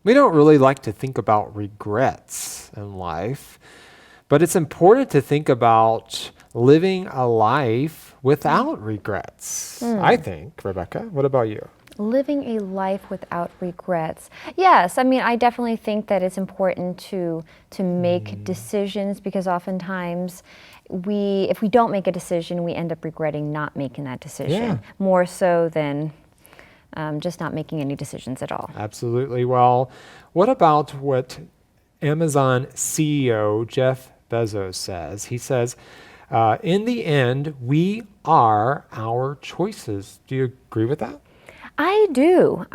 We don't really like to think about regrets in life, but it's important to think about living a life without regrets, I think. Rebecca, what about you? Living a life without regrets. Yes, I mean, I definitely think that it's important to make decisions, because oftentimes if we don't make a decision, we end up regretting not making that decision, Yeah. more so than just not making any decisions at all. Absolutely. Well, what about what Amazon CEO Jeff Bezos says? He says, in the end, we are our choices. Do you agree with that? I do,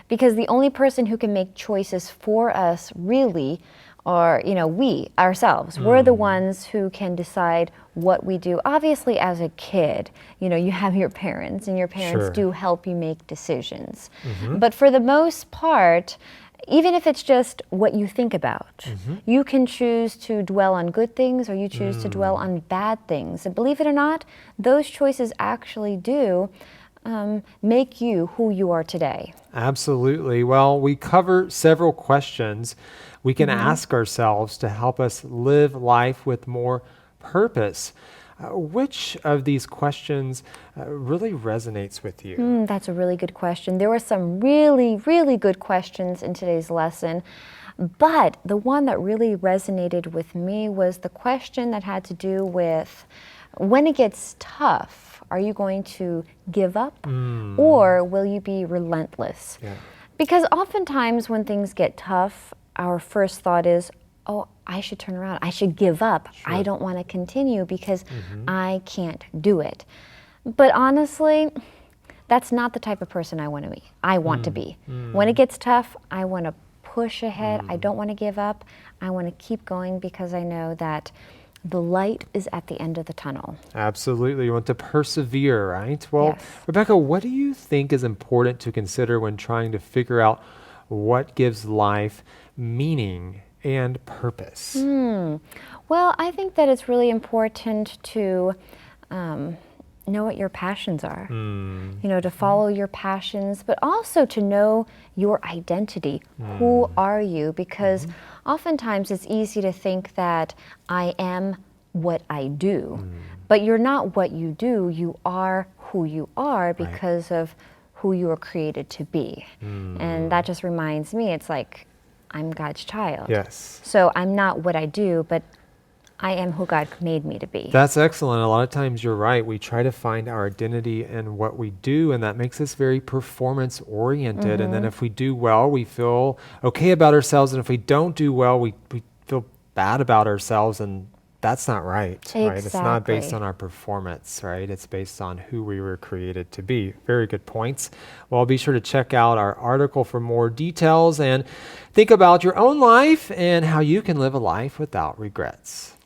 because the only person who can make choices for us really are, we ourselves. We're the ones who can decide what we do. Obviously, as a kid, you have your parents, and your parents Sure. do help you make decisions. But for the most part, even if it's just what you think about, you can choose to dwell on good things, or you choose to dwell on bad things. And believe it or not, those choices actually do make you who you are today. Absolutely. Well, we cover several questions we can ask ourselves to help us live life with more purpose. Which of these questions really resonates with you? That's a really good question. There were some really, really good questions in today's lesson, but the one that really resonated with me was the question that had to do with, when it gets tough, are you going to give up, or will you be relentless? Yeah. Because oftentimes when things get tough, our first thought is, oh, I should turn around. I should give up. I don't want to continue because I can't do it. But honestly, that's not the type of person I want to be. When it gets tough, I want to push ahead. I don't want to give up. I want to keep going, because I know that the light is at the end of the tunnel. Absolutely. You want to persevere, right? Well, Yes. Rebecca, what do you think is important to consider when trying to figure out what gives life meaning and purpose? Well, I think that it's really important to know what your passions are. To follow your passions, but also to know your identity. Who are you? Because oftentimes it's easy to think that I am what I do, but you're not what you do. You are who you are because of who you were created to be. And that just reminds me, it's like, I'm God's child. Yes. So I'm not what I do, but I am who God made me to be. That's excellent. A lot of times you're right. We try to find our identity in what we do, and that makes us very performance oriented. And then if we do well, we feel okay about ourselves. And if we don't do well, we feel bad about ourselves. And that's not right. Right? It's not based Exactly. on our performance, right? It's based on who we were created to be. Very good points. Well, be sure to check out our article for more details and think about your own life and how you can live a life without regrets.